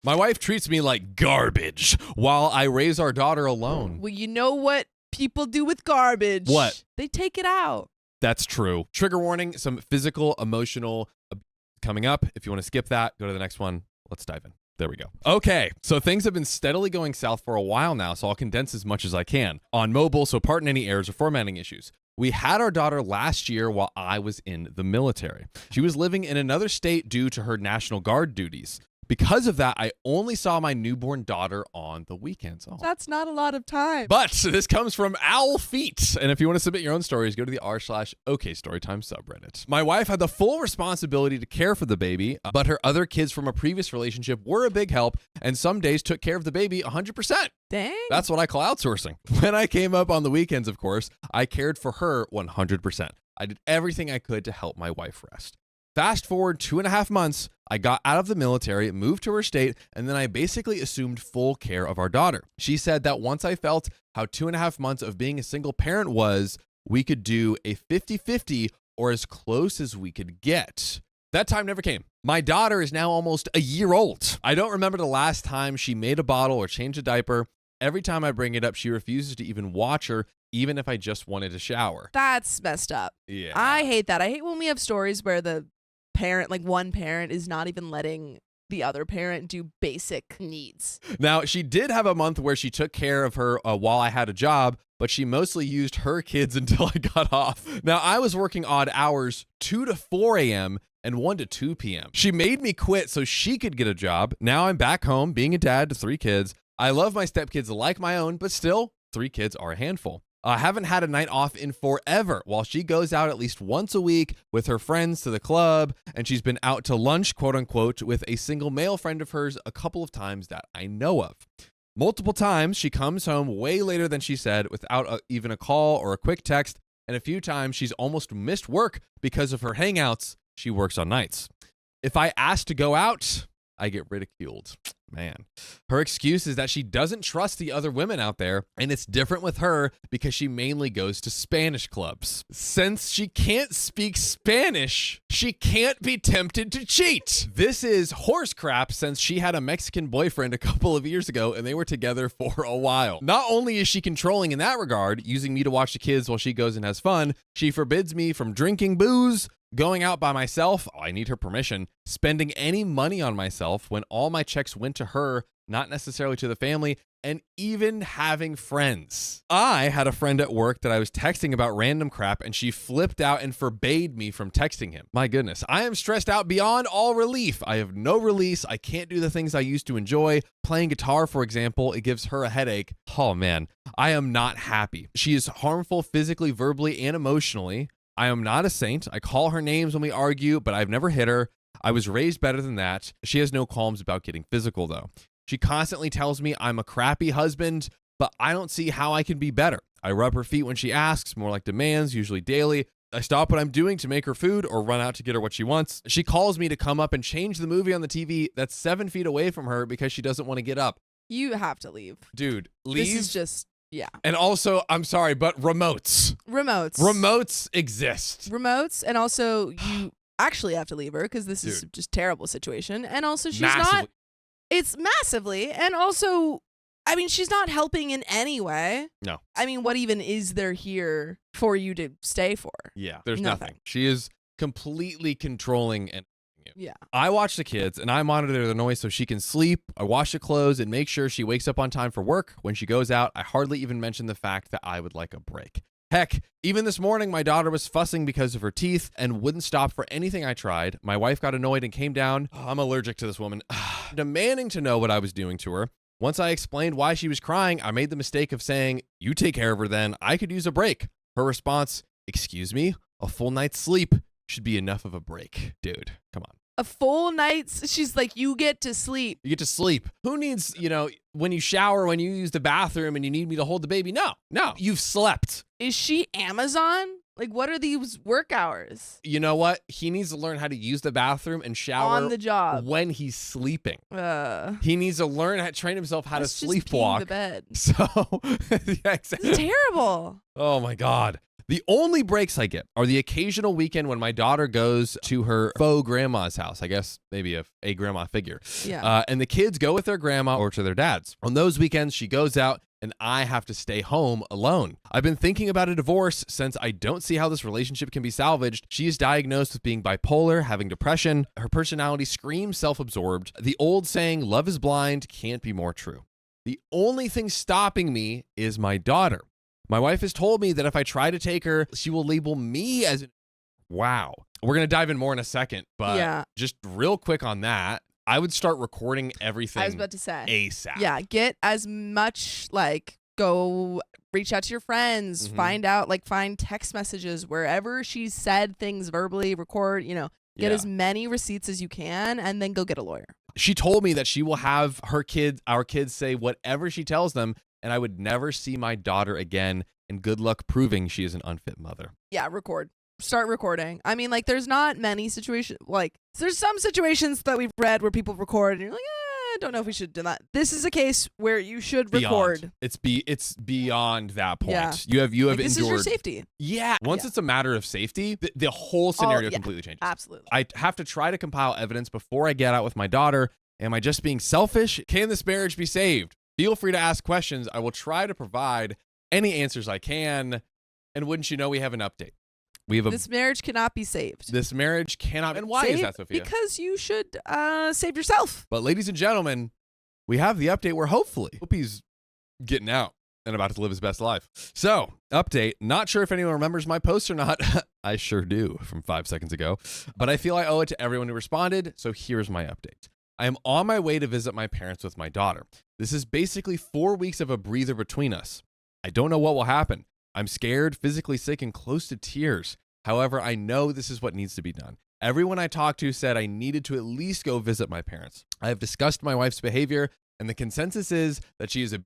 My wife treats me like garbage while I raise our daughter alone. Well, you know what people do with garbage? What? They take it out. That's true. Trigger warning, some physical, emotional coming up. If you want to skip that, go to the next one. Let's dive in. There we go. Okay, so things have been steadily going south for a while now, so I'll condense as much as I can. On mobile, so pardon any errors or formatting issues. We had our daughter last year while I was in the military. She was living in another state due to her National Guard duties. Because of that, I only saw my newborn daughter on the weekends. Oh. That's not a lot of time. But this comes from Owl Feet. And if you want to submit your own stories, go to the r/OKStorytime subreddit. My wife had the full responsibility to care for the baby, but her other kids from a previous relationship were a big help and some days took care of the baby 100%. Dang. That's what I call outsourcing. When I came up on the weekends, of course, I cared for her 100%. I did everything I could to help my wife rest. Fast forward 2.5 months, I got out of the military, moved to her state, and then I basically assumed full care of our daughter. She said that once I felt how 2.5 months of being a single parent was, we could do a 50-50 or as close as we could get. That time never came. My daughter is now almost a year old. I don't remember the last time she made a bottle or changed a diaper. Every time I bring it up, she refuses to even watch her, even if I just wanted to shower. That's messed up. Yeah. I hate that. I hate when we have stories where the parent, like one parent, is not even letting the other parent do basic needs. Now, she did have a month where she took care of her while I had a job, but she mostly used her kids until I got off. Now, I was working odd hours, 2 to 4 a.m., and 1 to 2 p.m. She made me quit so she could get a job. Now I'm back home being a dad to 3 kids. I love my stepkids like my own, but still, 3 kids are a handful. I haven't had a night off in forever while she goes out at least once a week with her friends to the club, and she's been out to lunch, quote unquote, with a single male friend of hers a couple of times that I know of. Multiple times she comes home way later than she said without even a call or a quick text, and a few times she's almost missed work because of her hangouts. She works on nights. If I ask to go out, I get ridiculed. Man. Her excuse is that she doesn't trust the other women out there, and it's different with her because she mainly goes to Spanish clubs. Since she can't speak Spanish, she can't be tempted to cheat. This is horse crap since she had a Mexican boyfriend a couple of years ago and they were together for a while. Not only is she controlling in that regard, using me to watch the kids while she goes and has fun, she forbids me from drinking booze, going out by myself, I need her permission, spending any money on myself when all my checks went to her, not necessarily to the family, and even having friends. I had a friend at work that I was texting about random crap and she flipped out and forbade me from texting him. My goodness, I am stressed out beyond all relief. I have no release. I can't do the things I used to enjoy. Playing guitar, for example, it gives her a headache. Oh man, I am not happy. She is harmful physically, verbally, and emotionally. I am not a saint. I call her names when we argue, but I've never hit her. I was raised better than that. She has no qualms about getting physical, though. She constantly tells me I'm a crappy husband, but I don't see how I can be better. I rub her feet when she asks, more like demands, usually daily. I stop what I'm doing to make her food or run out to get her what she wants. She calls me to come up and change the movie on the TV that's 7 feet away from her because she doesn't want to get up. You have to leave. Dude, leave. This is just... yeah. And also, I'm sorry, but remotes. Remotes exist. Remotes, and also you actually have to leave her because this is just terrible situation. And also she's Massively. not, it's massively, and also, I mean, she's not helping in any way. No. I mean, what even is there here for you to stay for? Yeah, there's nothing. She is completely controlling and yeah. I watch the kids and I monitor the noise so she can sleep. I wash the clothes and make sure she wakes up on time for work. When she goes out, I hardly even mention the fact that I would like a break. Heck, even this morning, my daughter was fussing because of her teeth and wouldn't stop for anything I tried. My wife got annoyed and came down. Oh, I'm allergic to this woman. Demanding to know what I was doing to her. Once I explained why she was crying, I made the mistake of saying, "You take care of her then. I could use a break." Her response, "Excuse me? A full night's sleep should be enough of a break." Dude, come on. A full night's, she's like, you get to sleep. You get to sleep. Who needs, when you shower, when you use the bathroom and you need me to hold the baby? No. You've slept. Is she Amazon? Like, what are these work hours? You know what? He needs to learn how to use the bathroom and shower on the job when he's sleeping. He needs to learn how to train himself how to sleepwalk. The bed. So, yeah, exactly. It's terrible. Oh my God. The only breaks I get are the occasional weekend when my daughter goes to her faux grandma's house. I guess maybe a grandma figure. Yeah. And the kids go with their grandma or to their dad's. On those weekends, she goes out and I have to stay home alone. I've been thinking about a divorce since I don't see how this relationship can be salvaged. She is diagnosed with being bipolar, having depression. Her personality screams self-absorbed. The old saying, love is blind, can't be more true. The only thing stopping me is my daughter. My wife has told me that if I try to take her, she will label me as wow. We're going to dive in more in a second, but just real quick on that, I would start recording everything I was about to say ASAP. Yeah, get as much, like, go reach out to your friends, find out, like, find text messages wherever she's said things verbally, record, get as many receipts as you can, and then go get a lawyer. She told me that she will have our kids say whatever she tells them, and I would never see my daughter again, and good luck proving she is an unfit mother. Yeah, start recording. I mean, like, there's not many situations, like, there's some situations that we've read where people record and you're like, I don't know if we should do that. This is a case where you should record. It's beyond that point. Yeah. You have endured. This is your safety. Yeah. Once it's a matter of safety, the whole scenario completely changes. Absolutely. I have to try to compile evidence before I get out with my daughter. Am I just being selfish? Can this marriage be saved? Feel free to ask questions. I will try to provide any answers I can. And wouldn't you know, we have an update. This marriage cannot be saved. This marriage cannot. And why is that, Sophia? Because you should save yourself. But ladies and gentlemen, we have the update where hopefully he's getting out and about to live his best life. So, update. Not sure if anyone remembers my post or not. I sure do from 5 seconds ago. But I feel I owe it to everyone who responded. So here's my update. I am on my way to visit my parents with my daughter. This is basically 4 weeks of a breather between us. I don't know what will happen. I'm scared, physically sick, and close to tears. However, I know this is what needs to be done. Everyone I talked to said I needed to at least go visit my parents. I have discussed my wife's behavior, and the consensus is that she is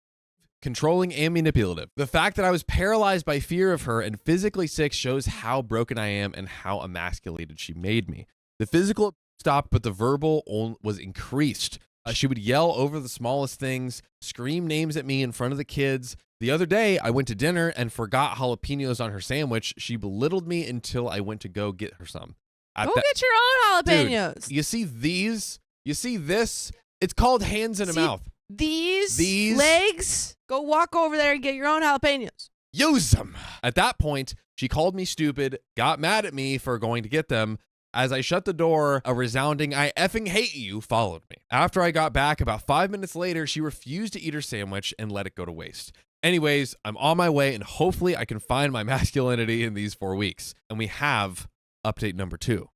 controlling and manipulative. The fact that I was paralyzed by fear of her and physically sick shows how broken I am and how emasculated she made me. The physical stopped, but the verbal was increased. She would yell over the smallest things, scream names at me in front of the kids. The other day, I went to dinner and forgot jalapenos on her sandwich. She belittled me until I went to go get her some. Go get your own jalapenos. Dude, you see these? You see this? It's called hands in a mouth. These legs? Go walk over there and get your own jalapenos. Use them. At that point, she called me stupid, got mad at me for going to get them. As I shut the door, a resounding "I effing hate you" followed me. After I got back, about 5 minutes later, she refused to eat her sandwich and let it go to waste. Anyways, I'm on my way and hopefully I can find my masculinity in these 4 weeks. And we have update number 2.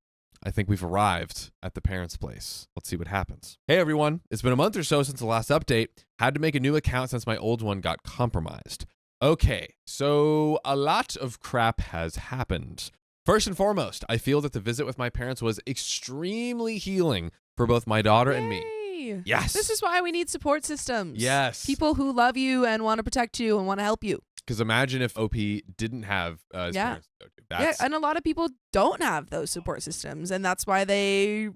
I think we've arrived at the parents' place. Let's see what happens. Hey everyone, it's been a month or so since the last update. Had to make a new account since my old one got compromised. Okay, so a lot of crap has happened. First and foremost, I feel that the visit with my parents was extremely healing for both my daughter and me. Yes. This is why we need support systems. Yes. People who love you and want to protect you and want to help you. Because imagine if OP didn't have his parents to go to. Yeah, and a lot of people don't have those support systems, and that's why they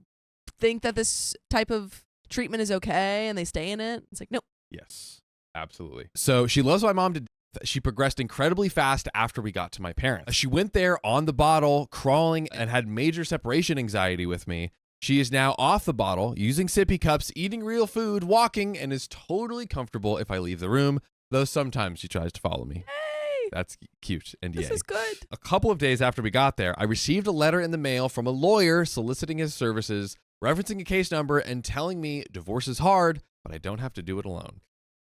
think that this type of treatment is okay, and they stay in it. It's like, no. Yes, absolutely. So she loves my mom to death. She progressed incredibly fast after we got to my parents. She went there on the bottle, crawling, and had major separation anxiety with me. She is now off the bottle, using sippy cups, eating real food, walking, and is totally comfortable if I leave the room, though sometimes she tries to follow me. Hey! That's cute and This is good. A couple of days after we got there, I received a letter in the mail from a lawyer soliciting his services, referencing a case number, and telling me divorce is hard, but I don't have to do it alone.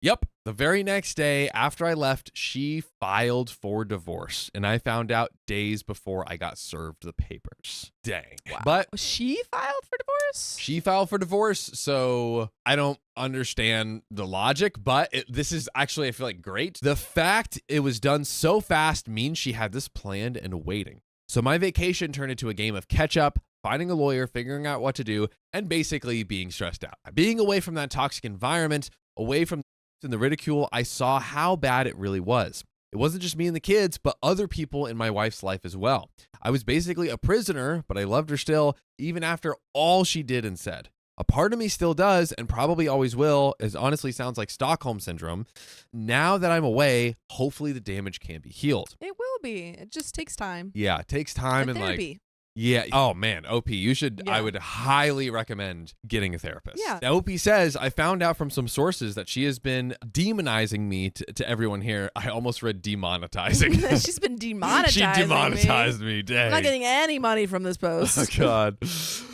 Yep, the very next day after I left, she filed for divorce, and I found out days before I got served the papers. Dang. Wow. But she filed for divorce? She filed for divorce, so I don't understand the logic, but this is actually, I feel like, great. The fact it was done so fast means she had this planned and waiting. So my vacation turned into a game of catch up, finding a lawyer, figuring out what to do, and basically being stressed out. Being away from that toxic environment, away from the ridicule, I saw how bad it really was. It wasn't just me and the kids, but other people in my wife's life as well. I was basically a prisoner, but I loved her still, even after all she did and said. A part of me still does and probably always will. It honestly sounds like Stockholm Syndrome. Now that I'm away, hopefully the damage can be healed. It will be. It just takes time. Yeah, it takes time And and therapy. like, yeah. Oh man, OP, you should, Yeah. I would highly recommend getting a therapist. Yeah. Now, OP says, I found out from some sources that she has been demonizing me to everyone here. I almost read demonetizing. She's been demonetizing She demonetized me. I'm Dang. not getting any money from this post. Oh God.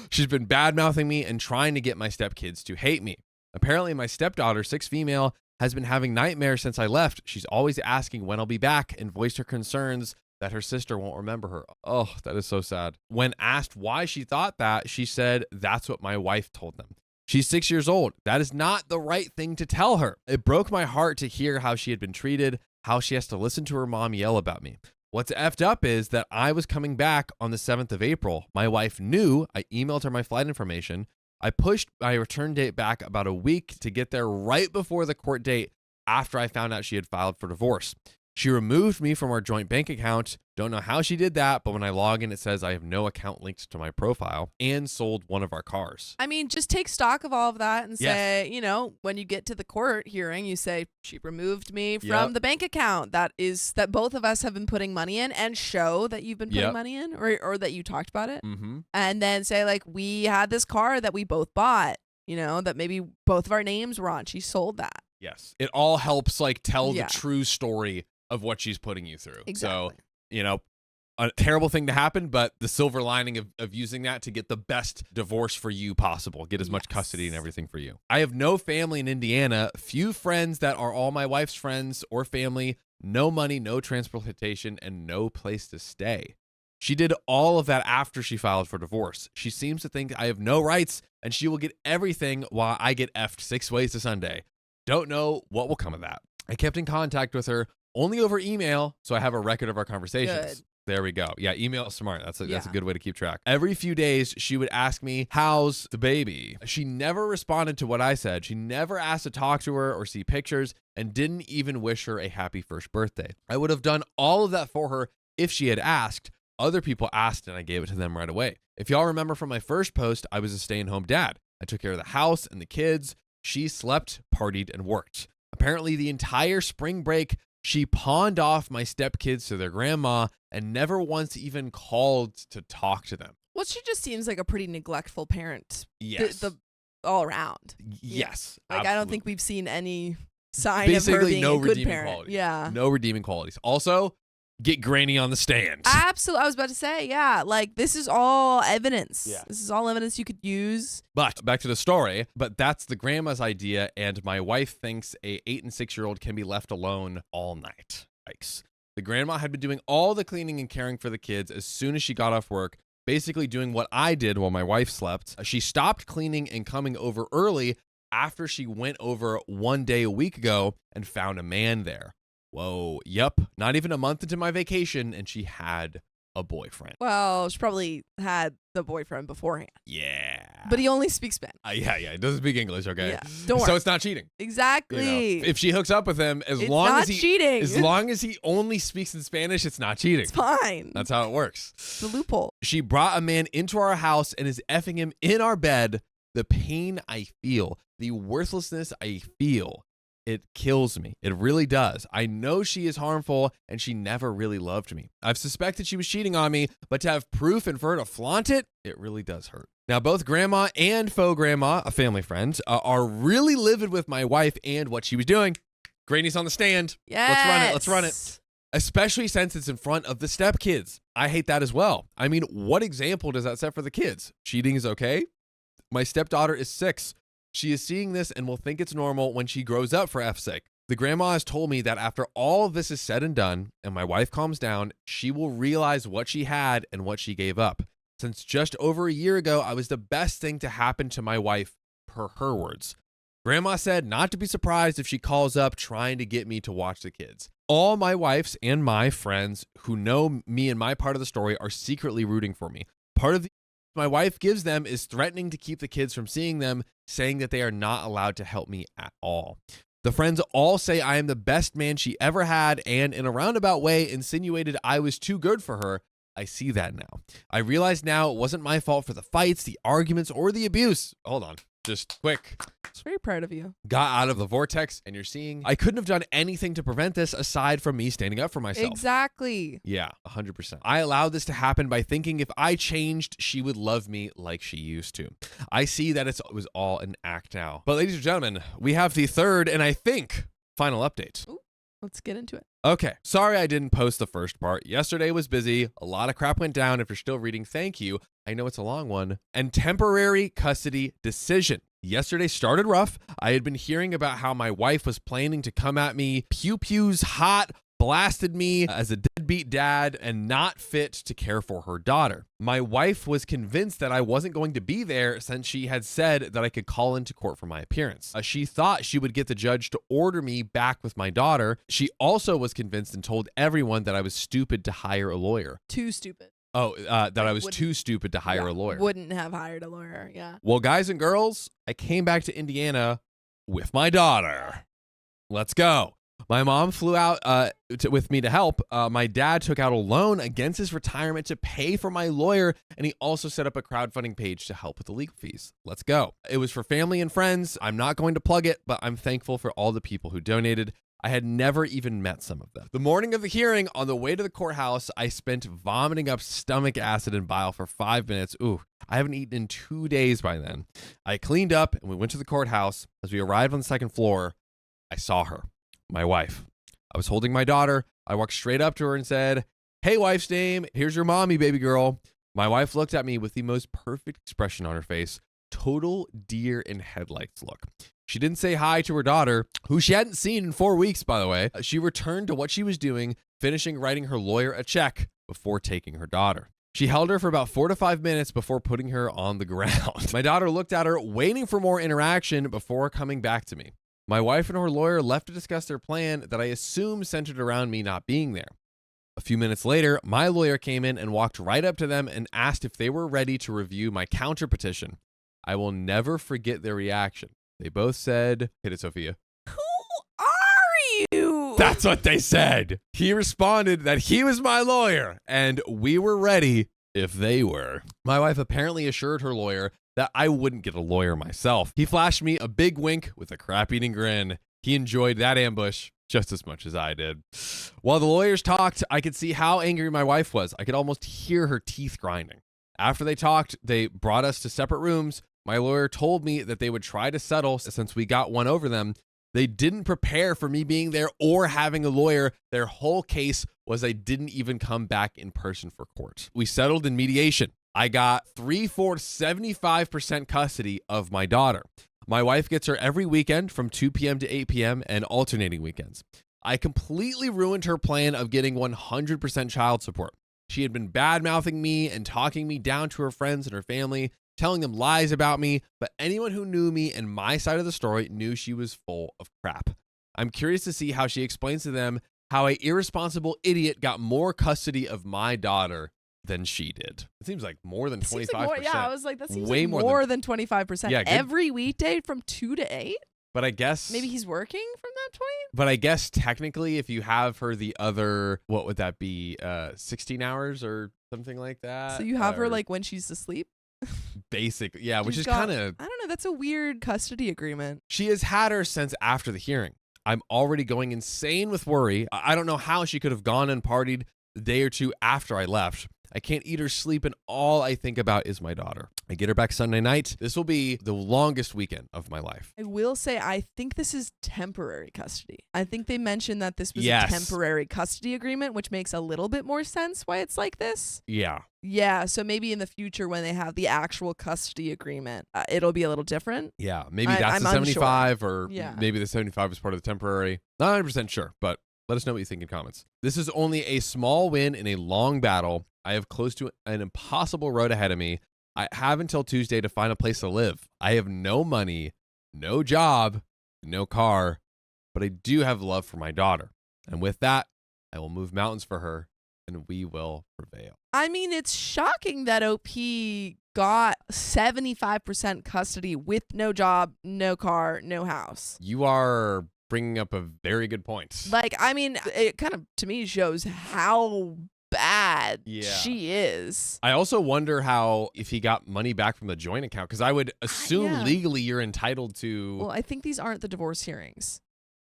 She's been bad-mouthing me and trying to get my stepkids to hate me. Apparently, my stepdaughter, 6 female, has been having nightmares since I left. She's always asking when I'll be back and voiced her concerns that her sister won't remember her. Oh, that is so sad. When asked why she thought that, she said, that's what my wife told them. She's 6 years old. That is not the right thing to tell her. It broke my heart to hear how she had been treated, how she has to listen to her mom yell about me. What's effed up is that I was coming back on the 7th of April. My wife knew. I emailed her my flight information. I pushed my return date back about a week to get there right before the court date after I found out she had filed for divorce. She removed me from our joint bank account. Don't know how she did that, but when I log in, it says I have no account linked to my profile and sold one of our cars. I mean, just take stock of all of that and Yes. say, you know, when you get to the court hearing, you say, she removed me from the bank account that both of us have been putting money in, and show that you've been putting money in or that you talked about it. Mm-hmm. And then say, like, we had this car that we both bought, you know, that maybe both of our names were on. She sold that. Yes. It all helps like tell Yeah. the true story of what she's putting you through. Exactly. So, you know, a terrible thing to happen, but the silver lining of using that to get the best divorce for you possible, get as much custody and everything for you. I have no family in Indiana, few friends that are all my wife's friends or family, no money, no transportation, and no place to stay. She did all of that after she filed for divorce. She seems to think I have no rights and she will get everything while I get effed 6 ways to Sunday. Don't know what will come of that. I kept in contact with her only over email, so I have a record of our conversations. Good. There we go. Yeah, email is smart. That's a good way to keep track. Every few days, she would ask me, how's the baby? She never responded to what I said. She never asked to talk to her or see pictures and didn't even wish her a happy first birthday. I would have done all of that for her if she had asked. Other people asked and I gave it to them right away. If y'all remember from my first post, I was a stay-at-home dad. I took care of the house and the kids. She slept, partied, and worked. Apparently, the entire spring break, she pawned off my stepkids to their grandma and never once even called to talk to them. Well, she just seems like a pretty neglectful parent. Yes. The all around. Yes. Like, absolutely. I don't think we've seen any sign Basically, of her being no a good redeeming parent. qualities. Yeah. No redeeming qualities. Also, get Granny on the stand. Absolutely. I was about to say, yeah, like this is all evidence. Yeah. This is all evidence you could use. But back to the story, but that's the grandma's idea, and my wife thinks a 8 and 6-year-old can be left alone all night. Yikes. The grandma had been doing all the cleaning and caring for the kids as soon as she got off work, basically doing what I did while my wife slept. She stopped cleaning and coming over early after she went over one day a week ago and found a man there. Whoa, yep, not even a month into my vacation, and she had a boyfriend. Well, she probably had the boyfriend beforehand. Yeah. But he only speaks Spanish. Yeah, he doesn't speak English, okay? Yeah, don't worry. So it's not cheating. Exactly. You know, if she hooks up with him, it's not cheating. as long as he only speaks in Spanish, it's not cheating. It's fine. That's how it works. It's the loophole. She brought a man into our house and is effing him in our bed. The pain I feel, the worthlessness I feel, it kills me. It really does. I know she is harmful and she never really loved me. I've suspected she was cheating on me, but to have proof and for her to flaunt it, it really does hurt. Now, both grandma and faux grandma, a family friend, are really livid with my wife and what she was doing. Granny's on the stand. Yes. Let's run it. Especially since it's in front of the stepkids. I hate that as well. I mean, what example does that set for the kids? Cheating is okay? My stepdaughter is 6. She is seeing this and will think it's normal when she grows up, for F's sake. The grandma has told me that after all of this is said and done and my wife calms down, she will realize what she had and what she gave up. Since just over a year ago, I was the best thing to happen to my wife, per her words. Grandma said not to be surprised if she calls up trying to get me to watch the kids. All my wife's and my friends who know me and my part of the story are secretly rooting for me. Part of the my wife gives them is threatening to keep the kids from seeing them, saying that they are not allowed to help me at all. The friends all say I am the best man she ever had and in a roundabout way insinuated I was too good for her. I see that now. I realize now it wasn't my fault for the fights, the arguments, or the abuse. Hold on. just quick. I was very proud of you. Got out of the vortex, and you're seeing I couldn't have done anything to prevent this aside from me standing up for myself. Exactly. Yeah, 100%. I allowed this to happen by thinking if I changed, she would love me like she used to. I see that it was all an act now. But ladies and gentlemen, we have the third and I think final update. Ooh, let's get into it. Okay, sorry I didn't post the first part. Yesterday was busy. A lot of crap went down. If you're still reading, thank you. I know it's a long one. And temporary custody decision. Yesterday started rough. I had been hearing about how my wife was planning to come at me, pew-pews hot, blasted me as a deadbeat dad and not fit to care for her daughter. My wife was convinced that I wasn't going to be there since she had said that I could call into court for my appearance. She thought she would get the judge to order me back with my daughter. She also was convinced and told everyone that I was stupid to hire a lawyer. Too stupid. Oh, that I was too stupid to hire a lawyer. Wouldn't have hired a lawyer, yeah. Well, guys and girls, I came back to Indiana with my daughter. Let's go. My mom flew out with me to help. My dad took out a loan against his retirement to pay for my lawyer, and he also set up a crowdfunding page to help with the legal fees. Let's go. It was for family and friends. I'm not going to plug it, but I'm thankful for all the people who donated. I had never even met some of them. The morning of the hearing, on the way to the courthouse, I spent vomiting up stomach acid and bile for 5 minutes. Ooh, I haven't eaten in 2 days by then. I cleaned up and we went to the courthouse. As we arrived on the second floor, I saw her. My wife. I was holding my daughter. I walked straight up to her and said, "Hey, wife's name. Here's your mommy, baby girl." My wife looked at me with the most perfect expression on her face. Total deer in headlights look. She didn't say hi to her daughter, who she hadn't seen in 4 weeks, by the way. She returned to what she was doing, finishing writing her lawyer a check before taking her daughter. She held her for about 4 to 5 minutes before putting her on the ground. My daughter looked at her, waiting for more interaction before coming back to me. My wife and her lawyer left to discuss their plan that I assume centered around me not being there. A few minutes later, my lawyer came in and walked right up to them and asked if they were ready to review my counter petition. I will never forget their reaction. They both said, "Hit it, Sophia." Who are you? That's what they said. He responded that he was my lawyer and we were ready if they were. My wife apparently assured her lawyer that I wouldn't get a lawyer myself. He flashed me a big wink with a crap-eating grin. He enjoyed that ambush just as much as I did. While the lawyers talked, I could see how angry my wife was. I could almost hear her teeth grinding. After they talked, they brought us to separate rooms. My lawyer told me that they would try to settle since we got one over them. They didn't prepare for me being there or having a lawyer. Their whole case was I didn't even come back in person for court. We settled in mediation. I got 3/4 75% custody of my daughter. My wife gets her every weekend from 2 p.m. to 8 p.m. and alternating weekends. I completely ruined her plan of getting 100% child support. She had been bad-mouthing me and talking me down to her friends and her family, telling them lies about me, but anyone who knew me and my side of the story knew she was full of crap. I'm curious to see how she explains to them how an irresponsible idiot got more custody of my daughter than she did. It seems like more than 25%. Like yeah, I was like, that seems way like more than 25%. Yeah, every weekday from 2 to 8? But I guess maybe he's working from that point? But I guess technically if you have her the other, what would that be? 16 hours or something like that? So you have her like when she's asleep? Basically, yeah, which is kind of, I don't know, that's a weird custody agreement. She has had her since after the hearing. I'm already going insane with worry. I don't know how she could have gone and partied the day or two after I left. I can't eat or sleep, and all I think about is my daughter. I get her back Sunday night. This will be the longest weekend of my life. I will say, I think this is temporary custody. I think they mentioned that this was a temporary custody agreement, which makes a little bit more sense why it's like this. Yeah. Yeah, so maybe in the future when they have the actual custody agreement, it'll be a little different. Yeah, maybe that's the 75 or maybe the 75 is part of the temporary. Not 100% sure, but let us know what you think in comments. This is only a small win in a long battle. I have close to an impossible road ahead of me. I have until Tuesday to find a place to live. I have no money, no job, no car, but I do have love for my daughter. And with that, I will move mountains for her and we will prevail. I mean, it's shocking that OP got 75% custody with no job, no car, no house. You are bringing up a very good point. Like, I mean, it kind of, to me, shows how bad Yeah. she is. I also wonder how if he got money back from the joint account, because I would assume Yeah. legally you're entitled to. Well, I think these aren't the divorce hearings.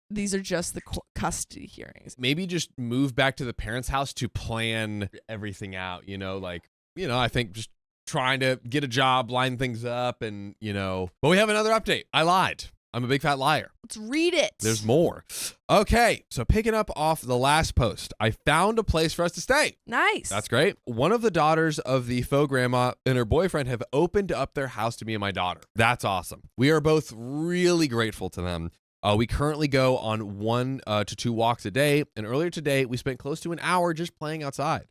These are just the custody hearings. Maybe just move back to the parents' house to plan everything out, I think just trying to get a job, line things up, and, But we have another update. I lied. I'm a big fat liar. Let's read it. There's more. Okay, so picking up off the last post, I found a place for us to stay. Nice. That's great. One of the daughters of the faux grandma and her boyfriend have opened up their house to me and my daughter. That's awesome. We are both really grateful to them. We currently go on 1 to 2 walks a day, and earlier today, we spent close to an hour just playing outside.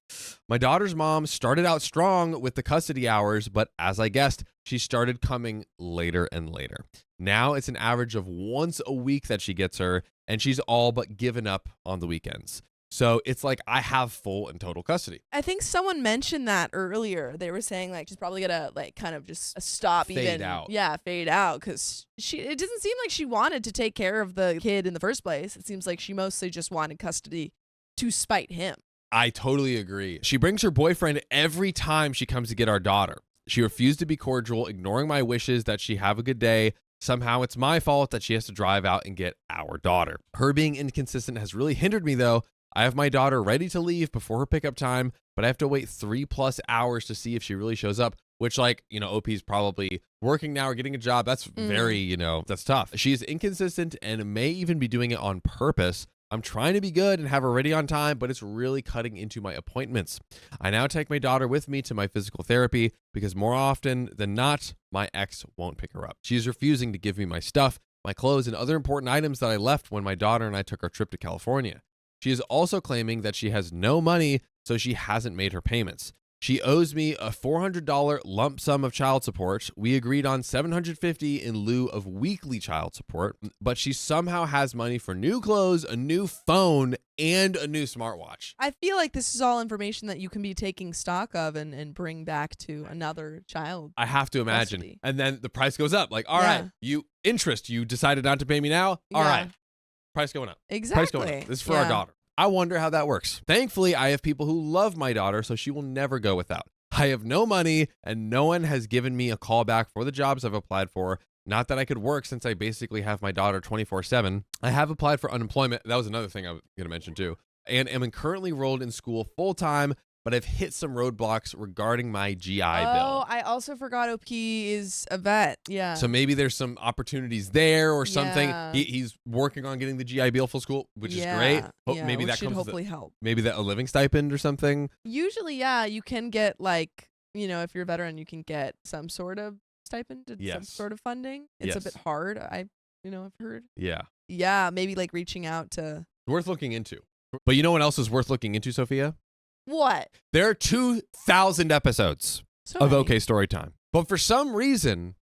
My daughter's mom started out strong with the custody hours, but as I guessed, she started coming later and later. Now it's an average of once a week that she gets her, and she's all but given up on the weekends. So it's like I have full and total custody. I think someone mentioned that earlier. They were saying like she's probably gonna like kind of just stop Fade out. Yeah, fade out because it doesn't seem like she wanted to take care of the kid in the first place. It seems like she mostly just wanted custody to spite him. I totally agree. She brings her boyfriend every time she comes to get our daughter. She refused to be cordial, ignoring my wishes that she have a good day. Somehow it's my fault that she has to drive out and get our daughter. Her being inconsistent has really hindered me though. I have my daughter ready to leave before her pickup time, but I have to wait 3+ hours to see if she really shows up, which OP's probably working now or getting a job. That's very, that's tough. She's inconsistent and may even be doing it on purpose. I'm trying to be good and have her ready on time, but it's really cutting into my appointments. I now take my daughter with me to my physical therapy because more often than not, my ex won't pick her up. She's refusing to give me my stuff, my clothes, and other important items that I left when my daughter and I took our trip to California. She is also claiming that she has no money, so she hasn't made her payments. She owes me a $400 lump sum of child support. We agreed on $750 in lieu of weekly child support, but she somehow has money for new clothes, a new phone, and a new smartwatch. I feel like this is all information that you can be taking stock of and bring back to another child. I have to imagine. Custody. And then the price goes up. Like, all right, you decided not to pay me now? All right. Price going up. Exactly. Price going up. This is for our daughter. I wonder how that works. Thankfully, I have people who love my daughter, so she will never go without. I have no money, and no one has given me a call back for the jobs I've applied for. Not that I could work since I basically have my daughter 24/7. I have applied for unemployment. That was another thing I was going to mention too. And am currently enrolled in school full-time, but I've hit some roadblocks regarding my GI Bill. Oh, I also forgot OP is a vet. Yeah. So maybe there's some opportunities there or something. Yeah. He's working on getting the GI Bill for school, which is great. Maybe that should comes hopefully help. Maybe that a living stipend or something. Usually, you can get if you're a veteran, you can get some sort of stipend and some sort of funding. It's a bit hard. I've heard. Yeah. Yeah, maybe reaching out to. Worth looking into. But you know what else is worth looking into, Sophia? What? There are 2,000 episodes of OK Storytime. But for some reason,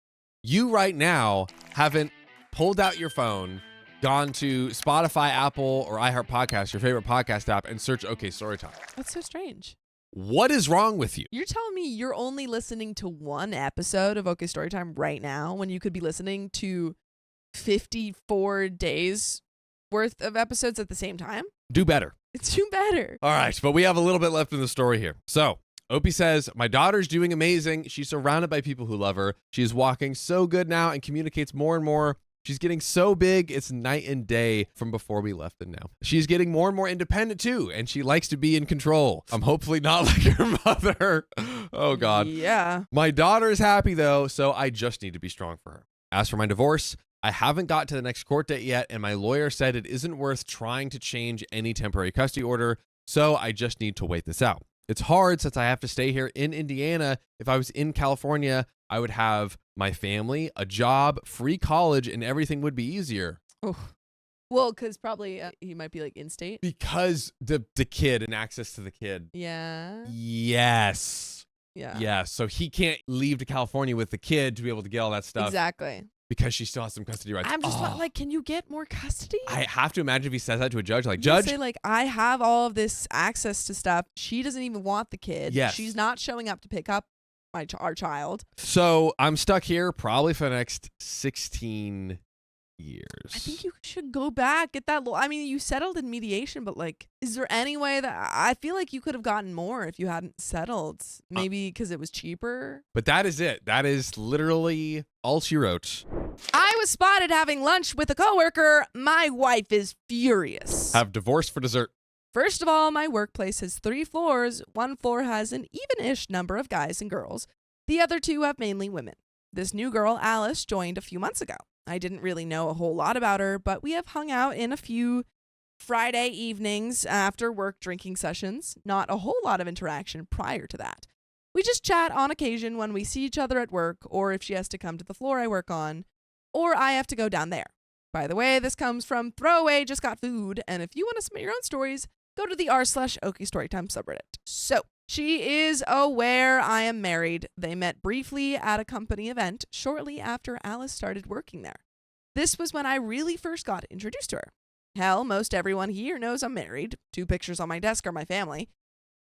you right now haven't pulled out your phone, gone to Spotify, Apple, or iHeart Podcast, your favorite podcast app, and search OK Storytime. That's so strange. What is wrong with you? You're telling me you're only listening to one episode of OK Storytime right now when you could be listening to 54 days worth of episodes at the same time? Do better. Do better. All right, but we have a little bit left in the story here. So, Opie says, my daughter's doing amazing. She's surrounded by people who love her. She's walking so good now and communicates more and more. She's getting so big, it's night and day from before we left and now. She's getting more and more independent too, and she likes to be in control. I'm hopefully not like her mother. Oh, God. Yeah. My daughter is happy, though, so I just need to be strong for her. As for my divorce, I haven't got to the next court date yet, and my lawyer said it isn't worth trying to change any temporary custody order, so I just need to wait this out. It's hard since I have to stay here in Indiana. If I was in California, I would have my family, a job, free college, and everything would be easier. Oh. Well, because probably he might be in-state. Because the kid and access to the kid. Yeah. Yes. Yeah. Yeah, so he can't leave to California with the kid to be able to get all that stuff. Exactly. Because she still has some custody rights. I'm just can you get more custody? I have to imagine if he says that to a judge, judge. Say I have all of this access to stuff. She doesn't even want the kid. Yes. She's not showing up to pick up our child. So I'm stuck here probably for the next 16 years. I think you should go back, get that. I mean, you settled in mediation, but like, is there any way that I feel like you could have gotten more if you hadn't settled? Maybe because it was cheaper. But that is it. That is literally all she wrote. I was spotted having lunch with a coworker. My wife is furious. Have divorce for dessert. First of all, my workplace has 3 floors. One floor has an even-ish number of guys and girls. The other 2 have mainly women. This new girl, Alice, joined a few months ago. I didn't really know a whole lot about her, but we have hung out in a few Friday evenings after work drinking sessions. Not a whole lot of interaction prior to that. We just chat on occasion when we see each other at work, or if she has to come to the floor I work on, or I have to go down there. By the way, this comes from Throwaway Just Got Food, and if you want to submit your own stories, go to the r/OK Storytime subreddit. So, she is aware I am married. They met briefly at a company event shortly after Alice started working there. This was when I really first got introduced to her. Hell, most everyone here knows I'm married. 2 pictures on my desk are my family.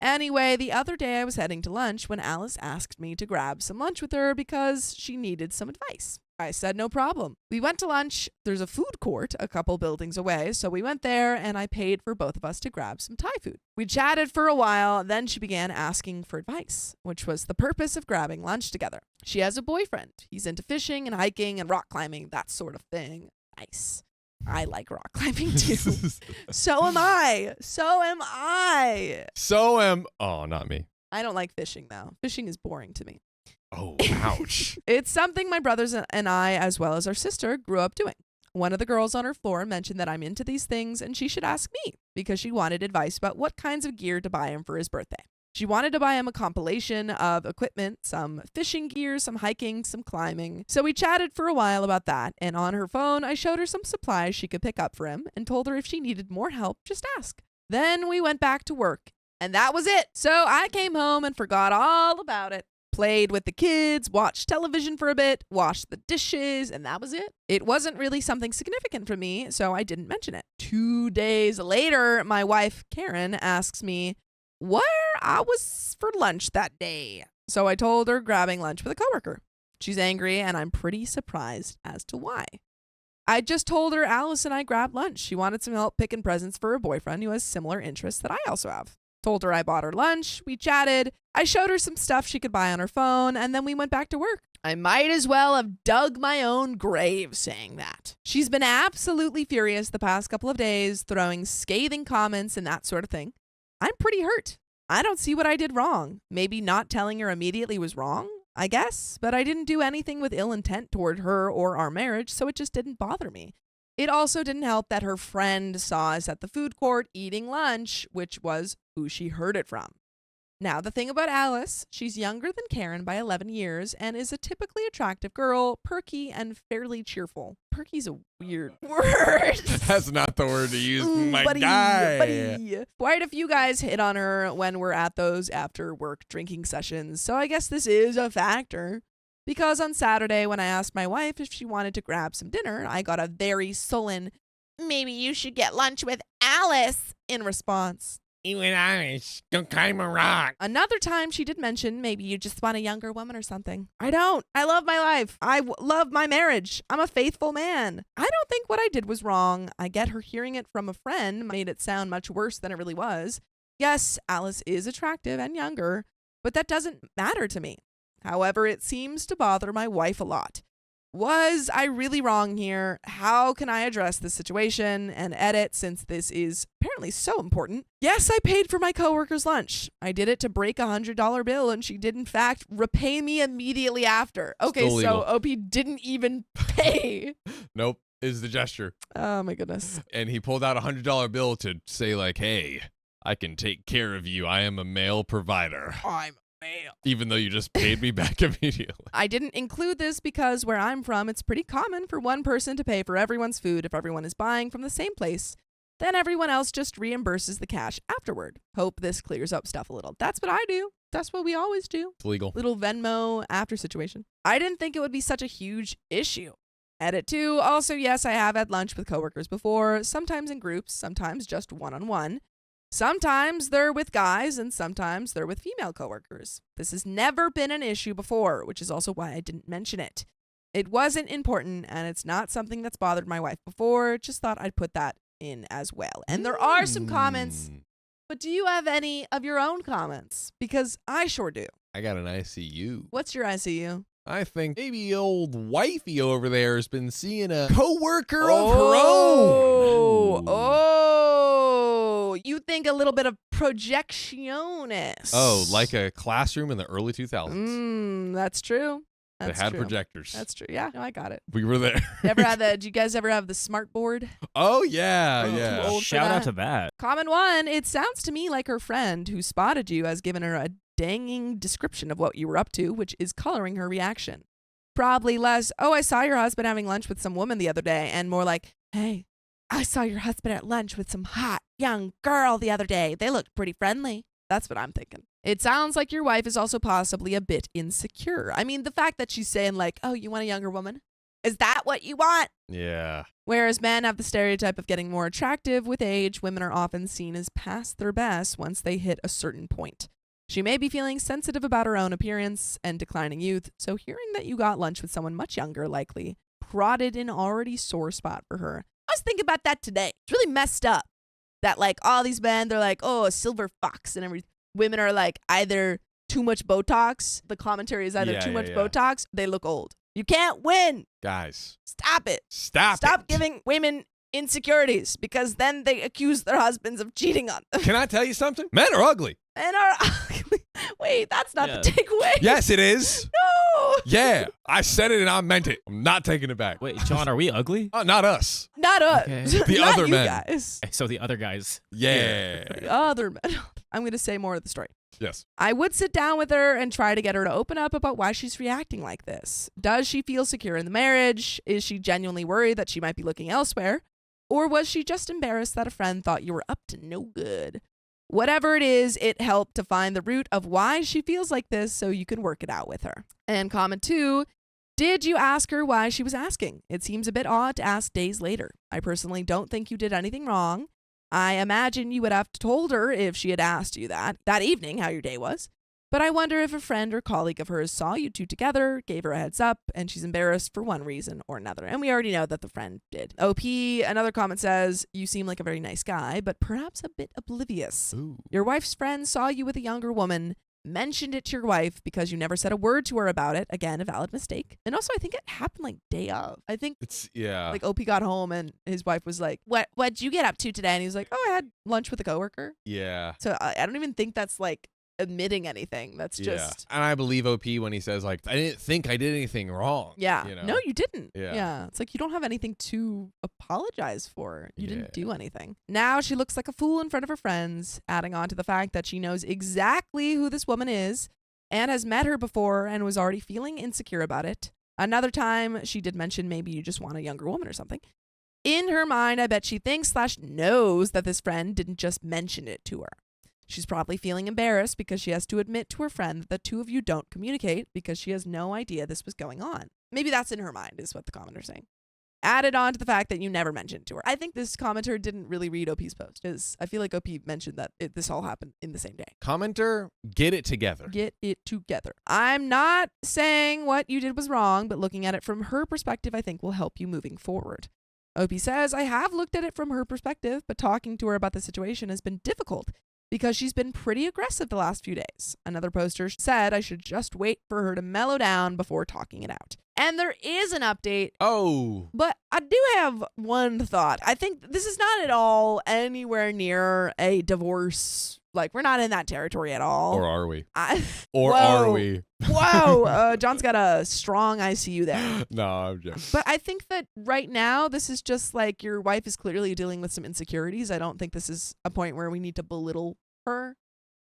Anyway, the other day I was heading to lunch when Alice asked me to grab some lunch with her because she needed some advice. I said no problem. We went to lunch. There's a food court a couple buildings away, so we went there and I paid for both of us to grab some Thai food. We chatted for a while, then she began asking for advice, which was the purpose of grabbing lunch together. She has a boyfriend. He's into fishing and hiking and rock climbing, that sort of thing. Nice. I like rock climbing too. So am I. Oh, not me. I don't like fishing though. Fishing is boring to me. Oh, ouch. It's something my brothers and I, as well as our sister, grew up doing. One of the girls on her floor mentioned that I'm into these things and she should ask me because she wanted advice about what kinds of gear to buy him for his birthday. She wanted to buy him a compilation of equipment, some fishing gear, some hiking, some climbing. So we chatted for a while about that, and on her phone, I showed her some supplies she could pick up for him and told her if she needed more help, just ask. Then we went back to work, and that was it. So I came home and forgot all about it. Played with the kids, watched television for a bit, washed the dishes, and that was it. It wasn't really something significant for me, so I didn't mention it. 2 days later, my wife, Karen, asks me where I was for lunch that day. So I told her grabbing lunch with a coworker. She's angry, and I'm pretty surprised as to why. I just told her Alice and I grabbed lunch. She wanted some help picking presents for her boyfriend who has similar interests that I also have. Told her I bought her lunch, we chatted, I showed her some stuff she could buy on her phone, and then we went back to work. I might as well have dug my own grave saying that. She's been absolutely furious the past couple of days, throwing scathing comments and that sort of thing. I'm pretty hurt. I don't see what I did wrong. Maybe not telling her immediately was wrong, I guess, but I didn't do anything with ill intent toward her or our marriage, so it just didn't bother me. It also didn't help that her friend saw us at the food court eating lunch, which was who she heard it from. Now, the thing about Alice, she's younger than Karen by 11 years and is a typically attractive girl, perky and fairly cheerful. Perky's a weird word. That's not the word to use, my buddy, guy. Buddy. Quite a few guys hit on her when we're at those after work drinking sessions, so I guess this is a factor. Because on Saturday, when I asked my wife if she wanted to grab some dinner, I got a very sullen, maybe you should get lunch with Alice, in response. You and Alice, don't climb a rock. Another time she did mention maybe you just want a younger woman or something. I don't. I love my life. I love my marriage. I'm a faithful man. I don't think what I did was wrong. I get her hearing it from a friend made it sound much worse than it really was. Yes, Alice is attractive and younger, but that doesn't matter to me. However, it seems to bother my wife a lot. Was I really wrong here? How can I address this situation and edit since this is apparently so important? Yes, I paid for my coworker's lunch. I did it to break a $100 bill and she did in fact repay me immediately after. Okay, so OP didn't even pay. Nope, is the gesture. Oh my goodness. And he pulled out a $100 bill to say like, hey, I can take care of you. I am a male provider. I'm even though you just paid me back immediately. I didn't include this because where I'm from, it's pretty common for one person to pay for everyone's food if everyone is buying from the same place. Then everyone else just reimburses the cash afterward. Hope this clears up stuff a little. That's what I do. That's what we always do. It's legal. Little Venmo after situation. I didn't think it would be such a huge issue. Edit 2. Also, yes, I have had lunch with coworkers before, sometimes in groups, sometimes just one-on-one. Sometimes they're with guys and sometimes they're with female coworkers. This has never been an issue before, which is also why I didn't mention it. It wasn't important, and it's not something that's bothered my wife before. Just thought I'd put that in as well. And there are some comments, but do you have any of your own comments? Because I sure do. I got an ICU. What's your ICU? I think maybe old wifey over there has been seeing a coworker of her own. Oh, you think a little bit of projectionist. Oh, like a classroom in the early 2000s. That's true. That had projectors. That's true. Yeah, no, I got it. We were there. Did you guys ever have the smart board? Oh, yeah, yeah. Too old for Shout out that? to that. Comment 1, it sounds to me like her friend who spotted you has given her a danging description of what you were up to, which is coloring her reaction. Probably less, oh, I saw your husband having lunch with some woman the other day, and more like, hey, I saw your husband at lunch with some hot young girl the other day. They looked pretty friendly. That's what I'm thinking. It sounds like your wife is also possibly a bit insecure. I mean, the fact that she's saying like, oh, you want a younger woman? Is that what you want? Yeah. Whereas men have the stereotype of getting more attractive with age, women are often seen as past their best once they hit a certain point. She may be feeling sensitive about her own appearance and declining youth, so hearing that you got lunch with someone much younger likely prodded an already sore spot for her. I was thinking about that today. It's really messed up that like all these men, they're like, oh, a silver fox, and everything. Women are like either too much Botox. The commentary is either too much Botox. They look old. You can't win. Guys. Stop it. Stop giving women insecurities because then they accuse their husbands of cheating on them. Can I tell you something? Men are ugly. Men are ugly. Wait, that's not the takeaway. Yes, it is. No. Yeah, I said it and I meant it. I'm not taking it back. Wait, John, are we ugly? Not us. Not us. Okay. The Not other you men. guys. So the other guys. Yeah. The other men. I'm going to say more of the story. Yes. I would sit down with her and try to get her to open up about why she's reacting like this. Does she feel secure in the marriage? Is she genuinely worried that she might be looking elsewhere? Or was she just embarrassed that a friend thought you were up to no good? Whatever it is, it helped to find the root of why she feels like this so you can work it out with her. And comment 2, did you ask her why she was asking? It seems a bit odd to ask days later. I personally don't think you did anything wrong. I imagine you would have told her if she had asked you that evening how your day was. But I wonder if a friend or colleague of hers saw you two together, gave her a heads up, and she's embarrassed for one reason or another. And we already know that the friend did. OP, another comment says, you seem like a very nice guy, but perhaps a bit oblivious. Ooh. Your wife's friend saw you with a younger woman, mentioned it to your wife because you never said a word to her about it. Again, a valid mistake. And also, I think it happened like day of. I think like OP got home and his wife was like, what'd you get up to today? And he was like, oh, I had lunch with a coworker. Yeah. So I don't even think that's like admitting anything. That's just. And I believe OP when he says like, I didn't think I did anything wrong. Yeah. You know? No, you didn't. Yeah. It's like you don't have anything to apologize for. You didn't do anything. Now she looks like a fool in front of her friends, adding on to the fact that she knows exactly who this woman is and has met her before and was already feeling insecure about it. Another time she did mention maybe you just want a younger woman or something. In her mind, I bet she thinks / knows that this friend didn't just mention it to her. She's probably feeling embarrassed because she has to admit to her friend that the two of you don't communicate because she has no idea this was going on. Maybe that's in her mind, is what the commenter's saying. Added on to the fact that you never mentioned it to her. I think this commenter didn't really read OP's post because I feel like OP mentioned that this all happened in the same day. Commenter, get it together. Get it together. I'm not saying what you did was wrong, but looking at it from her perspective, I think will help you moving forward. OP says, I have looked at it from her perspective, but talking to her about the situation has been difficult because she's been pretty aggressive the last few days. Another poster said I should just wait for her to mellow down before talking it out. And there is an update. Oh. But I do have one thought. I think this is not at all anywhere near a divorce. Like, we're not in that territory at all. Or are we? Whoa. Are we? Whoa. John's got a strong ICU there. No, I'm joking. But I think that right now, this is just like your wife is clearly dealing with some insecurities. I don't think this is a point where we need to belittle her.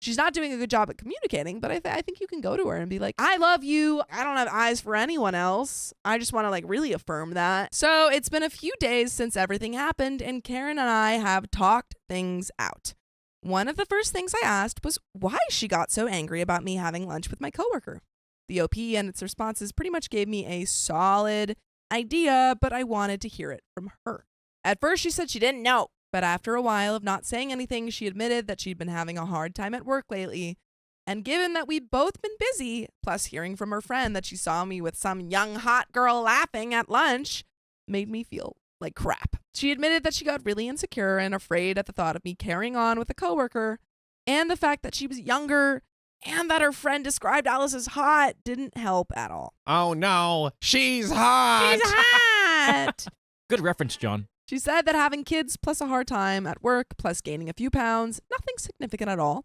She's not doing a good job at communicating, but I think you can go to her and be like, I love you. I don't have eyes for anyone else. I just want to like really affirm that. So it's been a few days since everything happened, and Karen and I have talked things out. One of the first things I asked was why she got so angry about me having lunch with my coworker. The OP and its responses pretty much gave me a solid idea, but I wanted to hear it from her. At first, she said she didn't know, but after a while of not saying anything, she admitted that she'd been having a hard time at work lately And given that we'd both been busy, plus hearing from her friend that she saw me with some young hot girl laughing at lunch, made me feel like crap. She admitted that she got really insecure and afraid at the thought of me carrying on with a coworker, and the fact that she was younger and that her friend described Alice as hot didn't help at all. Oh no, she's hot. She's hot! Good reference, John. She said that having kids plus a hard time at work plus gaining a few pounds, nothing significant at all,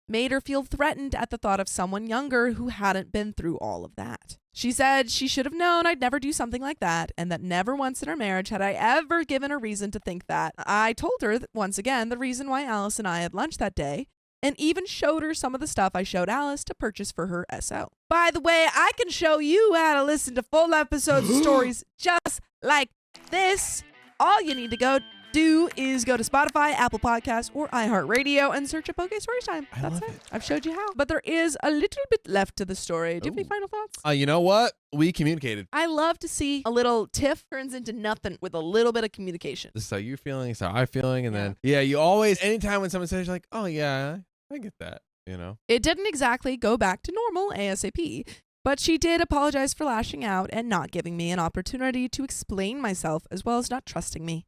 made her feel threatened at the thought of someone younger who hadn't been through all of that. She said she should have known I'd never do something like that, and that never once in our marriage had I ever given her reason to think that. I told her, once again, the reason why Alice and I had lunch that day, and even showed her some of the stuff I showed Alice to purchase for her SO. By the way, I can show you how to listen to full episodes of stories just like this. All you need to do is go to Spotify, Apple Podcasts, or iHeartRadio and search up OK Storytime. That's it. I've showed you how. But there is a little bit left to the story. Do you have any final thoughts? You know what? We communicated. I love to see a little tiff turns into nothing with a little bit of communication. This is how you're feeling, this is how I'm feeling. And then, you always, anytime when someone says, you're like, oh, yeah, I get that, you know? It didn't exactly go back to normal ASAP, but she did apologize for lashing out and not giving me an opportunity to explain myself, as well as not trusting me.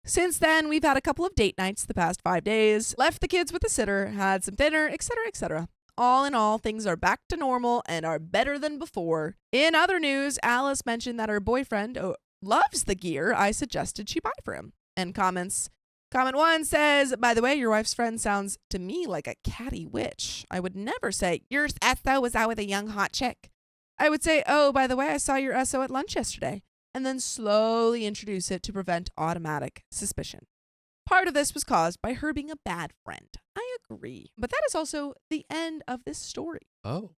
Since then, we've had a couple of date nights the past 5 days, left the kids with a sitter, had some dinner, etc., etc. All in all, things are back to normal and are better than before. In other news, Alice mentioned that her boyfriend loves the gear I suggested she buy for him. And comments. Comment 1 says, by the way, your wife's friend sounds to me like a catty witch. I would never say, your SO was out with a young hot chick. I would say, oh, by the way, I saw your SO at lunch yesterday. And then slowly introduce it to prevent automatic suspicion. Part of this was caused by her being a bad friend. I agree. But that is also the end of this story. Oh.